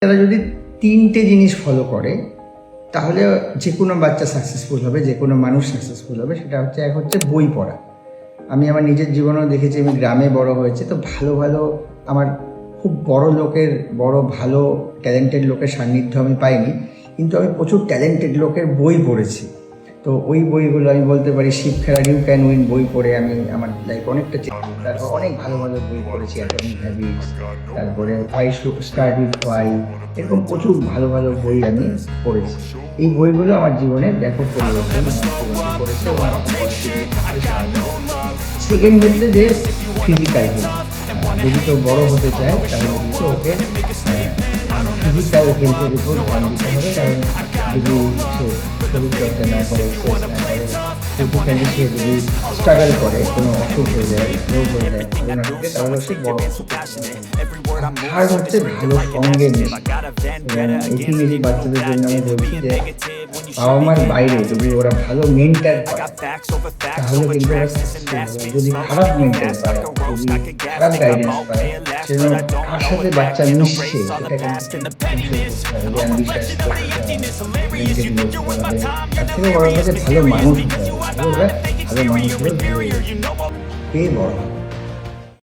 তারা যদি 3টে জিনিস ফলো করে তাহলে যে কোনো বাচ্চা সাকসেসফুল হবে, যে কোনো মানুষ সাকসেসফুল হবে। সেটা হচ্ছে, এক হচ্ছে বই পড়া। আমি আমার নিজের জীবনেও দেখেছি, আমি গ্রামে বড় হয়েছে, তো ভালো ভালো আমার খুব বড় ভালো ট্যালেন্টেড লোকের সান্নিধ্য আমি পাইনি, কিন্তু আমি প্রচুর ট্যালেন্টেড লোকের বই পড়েছি। তো ওই বইগুলো আমি বলতে পারি, শিব খেলার ইউ ক্যান উইন বই পড়ে আমি আমার লাইফ অনেকটা তারপর অনেক ভালো ভালো বই পড়েছি, অ্যাটমিক হ্যাবিটস, তারপরে why should start with why, এরকম প্রচুর ভালো ভালো বই আমি পড়েছি। এই বইগুলো আমার জীবনে ব্যাপক পরিবর্তন করেছে। সেকেন্ড হচ্ছে যে ফিজিক্যাল হেলথ, যদি কেউ বড় হতে চায় তাহলে কিন্তু ওকে ফিজিক্যাল হেলথের উপর ধ্যান দিতে হবে। কারণ যদি সে শরীরচর্চা না করে, এক্সারসাইজ না করে, ফিজিক্যালি সে যদি স্ট্রাগল করে, কোনো অসুখ হয়ে যায়, রোগ হয়ে যায়, তাহলে সে বড়। থার্ড হচ্ছে ভালো সঙ্গে মেশা। এবং এই টিনেজ বাচ্চাদের জন্য আমি বলছি যে বাবা মার বাইরে যদি ওরা ভালো মেন্টার পায় তাহলে কিন্তু ওরা যদি খারাপ মেন্টার পায়, যদি খারাপ গাইডেন্স পায়, সেজন্য কার সাথে বাচ্চা মিশছে এটা কিন্তু তার থেকে বড় কাছে ভালো মানুষ হতে হবে। ভালো মানুষ হলে ভালো বড়